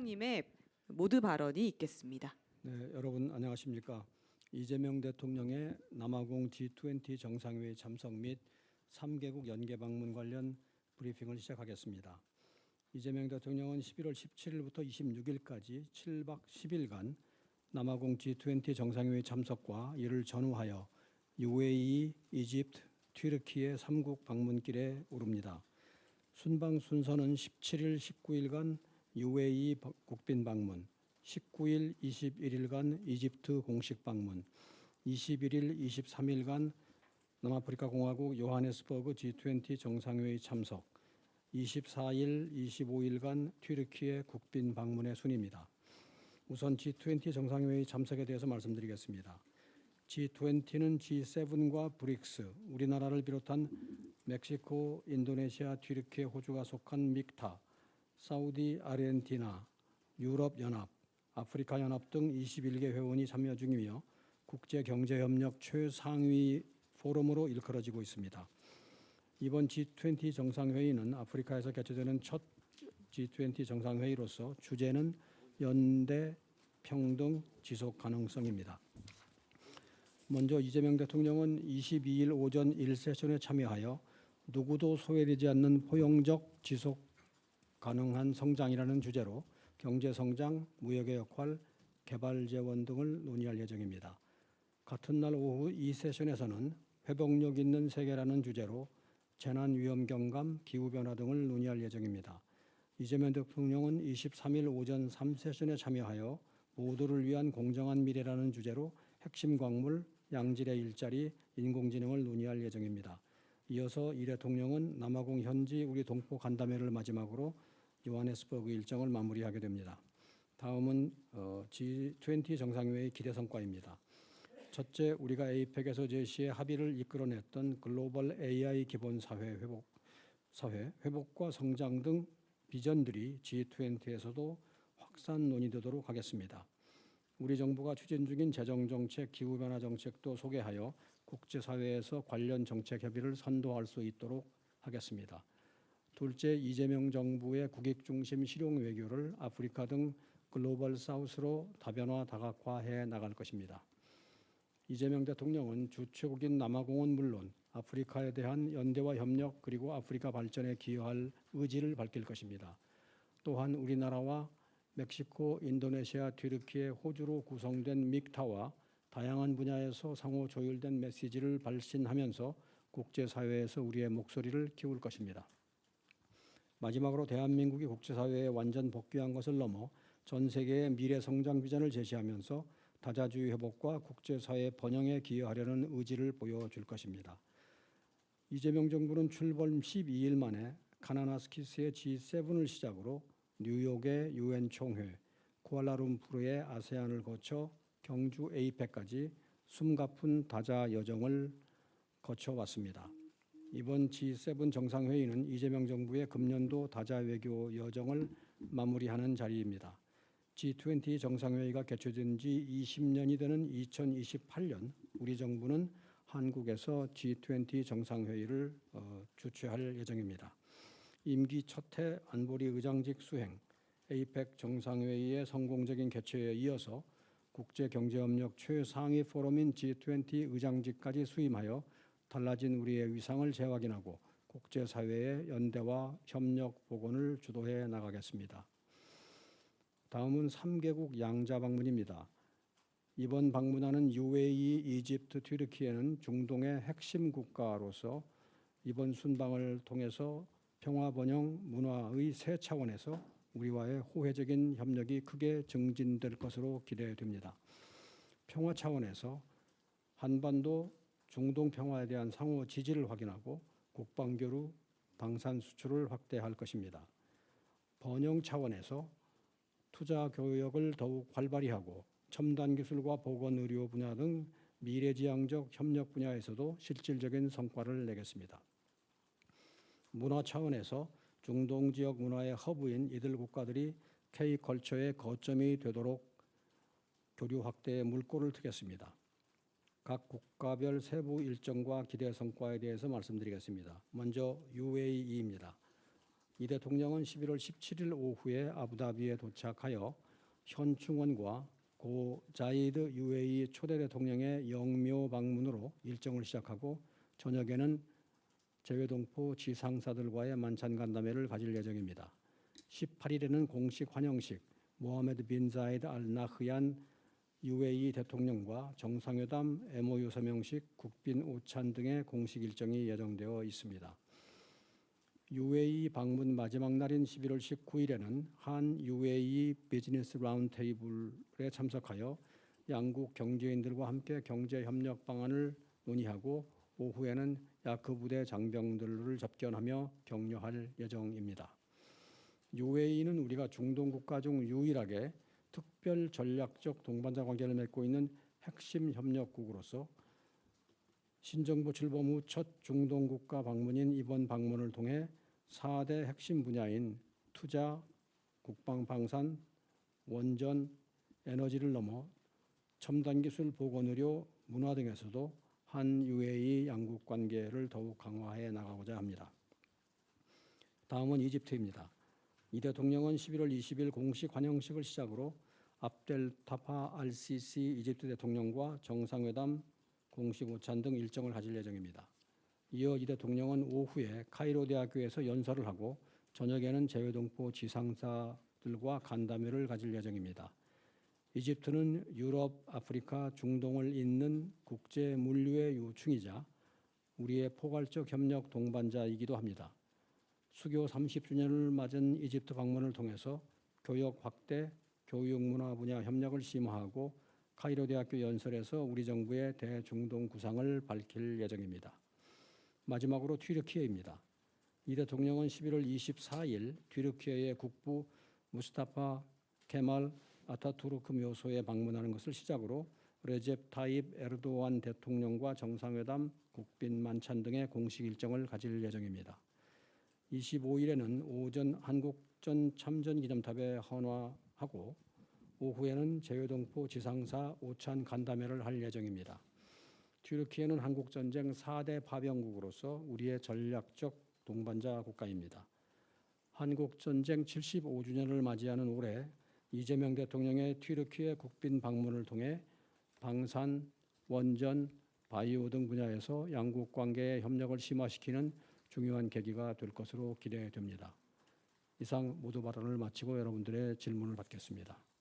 위원장님의 모두 발언이 있겠습니다. 네, 여러분 안녕하십니까? 이재명 대통령의 남아공 G20 정상회의 참석 및 3개국 연계 방문 관련 브리핑을 시작하겠습니다. 이재명 대통령은 11월 17일부터 26일까지 7박 10일간 남아공 G20 정상회의 참석과 이를 전후하여 UAE, 이집트, 튀르키예 3국 방문길에 오릅니다. 순방 순서는 17일, 19일간 UAE 국빈 방문, 19일, 21일간 이집트 공식 방문, 21일, 23일간 남아프리카 공화국 요하네스버그 G20 정상회의 참석, 24일, 25일간 튀르키예 국빈 방문의 순입니다. 우선 G20 정상회의 참석에 대해서 말씀드리겠습니다. G20는 G7과 브릭스, 우리나라를 비롯한 멕시코, 인도네시아, 튀르키예, 호주가 속한 믹타, 사우디, 아르헨티나, 유럽연합, 아프리카연합 등 21개 회원이 참여 중이며 국제경제협력 최상위 포럼으로 일컬어지고 있습니다. 이번 G20 정상회의는 아프리카에서 개최되는 첫 G20 정상회의로서 주제는 연대, 평등, 지속 가능성입니다. 먼저 이재명 대통령은 22일 오전 1세션에 참여하여 누구도 소외되지 않는 포용적 지속 가능한 성장이라는 주제로 경제성장, 무역의 역할, 개발 재원 등을 논의할 예정입니다. 같은 날 오후 2세션에서는 회복력 있는 세계라는 주제로 재난 위험 경감, 기후변화 등을 논의할 예정입니다. 이재명 대통령은 23일 오전 3세션에 참여하여 모두를 위한 공정한 미래라는 주제로 핵심 광물, 양질의 일자리, 인공지능을 논의할 예정입니다. 이어서 이 대통령은 남아공 현지 우리 동포 간담회를 마지막으로 요하네스버그 일정을 마무리하게 됩니다. 다음은 G20 정상회의 기대 성과입니다. 첫째, 우리가 APEC에서 제시의 합의를 이끌어냈던 글로벌 AI 기본 사회 회복과 성장 등 비전들이 G20에서도 확산 논의되도록 하겠습니다. 우리 정부가 추진 중인 재정정책, 기후변화 정책도 소개하여 국제사회에서 관련 정책 협의를 선도할 수 있도록 하겠습니다. 둘째, 이재명 정부의 국익 중심 실용 외교를 아프리카 등 글로벌 사우스로 다변화 다각화해 나갈 것입니다. 이재명 대통령은 주최국인 남아공은 물론 아프리카에 대한 연대와 협력 그리고 아프리카 발전에 기여할 의지를 밝힐 것입니다. 또한 우리나라와 멕시코, 인도네시아, 튀르키예, 호주로 구성된 믹타와 다양한 분야에서 상호 조율된 메시지를 발신하면서 국제사회에서 우리의 목소리를 키울 것입니다. 마지막으로 대한민국이 국제사회에 완전 복귀한 것을 넘어 전 세계의 미래 성장 비전을 제시하면서 다자주의 회복과 국제사회 번영에 기여하려는 의지를 보여줄 것입니다. 이재명 정부는 출범 12일 만에 카나나스키스의 G7을 시작으로 뉴욕의 UN 총회, 쿠알라룸푸르의 아세안을 거쳐 경주 APEC까지 숨가쁜 다자 여정을 거쳐왔습니다. 이번 G7 정상회의는 이재명 정부의 금년도 다자 외교 여정을 마무리하는 자리입니다. G20 정상회의가 개최된 지 20년이 되는 2028년 우리 정부는 한국에서 G20 정상회의를 주최할 예정입니다. 임기 첫해 안보리 의장직 수행, APEC 정상회의의 성공적인 개최에 이어서 국제경제협력 최상위 포럼인 G20 의장직까지 수임하여 달라진 우리의 위상을 재확인하고 국제사회의 연대와 협력 복원을 주도해 나가겠습니다. 다음은 3개국 양자 방문입니다. 이번 방문하는 UAE, 이집트, 튀르키예는 중동의 핵심 국가로서 이번 순방을 통해서 평화 번영 문화의 새 차원에서 우리와의 호혜적인 협력이 크게 증진될 것으로 기대됩니다. 평화 차원에서 한반도 중동 평화에 대한 상호 지지를 확인하고 국방교류, 방산 수출을 확대할 것입니다. 번영 차원에서 투자 교역을 더욱 활발히 하고 첨단 기술과 보건 의료 분야 등 미래지향적 협력 분야에서도 실질적인 성과를 내겠습니다. 문화 차원에서 중동 지역 문화의 허브인 이들 국가들이 K컬처의 거점이 되도록 교류 확대에 물꼬를 트겠습니다. 각 국가별 세부 일정과 기대 성과에 대해서 말씀드리겠습니다. 먼저 UAE입니다. 이 대통령은 11월 17일 오후에 아부다비에 도착하여 현충원과 고 자이드 UAE 초대 대통령의 영묘 방문으로 일정을 시작하고 저녁에는 재외동포 지상사들과의 만찬 간담회를 가질 예정입니다. 18일에는 공식 환영식, 모하메드 빈 자이드 알 나흐얀 UAE 대통령과 정상회담, MOU 서명식, 국빈 오찬 등의 공식 일정이 예정되어 있습니다. UAE 방문 마지막 날인 11월 19일에는 한 UAE 비즈니스 라운드 테이블에 참석하여 양국 경제인들과 함께 경제 협력 방안을 논의하고 오후에는 야크 부대 장병들을 접견하며 격려할 예정입니다. UAE는 우리가 중동 국가 중 유일하게 특별 전략적 동반자 관계를 맺고 있는 핵심 협력국으로서 신정부 출범 후 첫 중동 국가 방문인 이번 방문을 통해 4대 핵심 분야인 투자, 국방 방산, 원전, 에너지를 넘어 첨단 기술, 보건의료, 문화 등에서도 한 UAE 양국 관계를 더욱 강화해 나가고자 합니다. 다음은 이집트입니다. 이 대통령은 11월 20일 공식 환영식을 시작으로 압델 타파 알시시 이집트 대통령과 정상회담, 공식 오찬 등 일정을 가질 예정입니다. 이어 이 대통령은 오후에 카이로 대학교에서 연설을 하고 저녁에는 재외동포 지상사들과 간담회를 가질 예정입니다. 이집트는 유럽, 아프리카, 중동을 잇는 국제 물류의 요충이자 우리의 포괄적 협력 동반자이기도 합니다. 수교 30주년을 맞은 이집트 방문을 통해서 교역 확대, 교육 문화 분야 협력을 심화하고 카이로 대학교 연설에서 우리 정부의 대중동 구상을 밝힐 예정입니다. 마지막으로 튀르키예입니다. 이 대통령은 11월 24일 튀르키예의 국부 무스타파 케말 아타투르크 묘소에 방문하는 것을 시작으로 레제프 타입 에르도안 대통령과 정상회담, 국빈 만찬 등의 공식 일정을 가질 예정입니다. 25일에는 오전 한국전 참전 기념탑에 헌화하고 오후에는 재외동포 지상사 오찬 간담회를 할 예정입니다. 튀르키예는 한국전쟁 4대 파병국으로서 우리의 전략적 동반자 국가입니다. 한국전쟁 75주년을 맞이하는 올해 이재명 대통령의 튀르키예 국빈 방문을 통해 방산, 원전, 바이오 등 분야에서 양국 관계의 협력을 심화시키는 중요한 계기가 될 것으로 기대됩니다. 이상 모두 발언을 마치고 여러분들의 질문을 받겠습니다.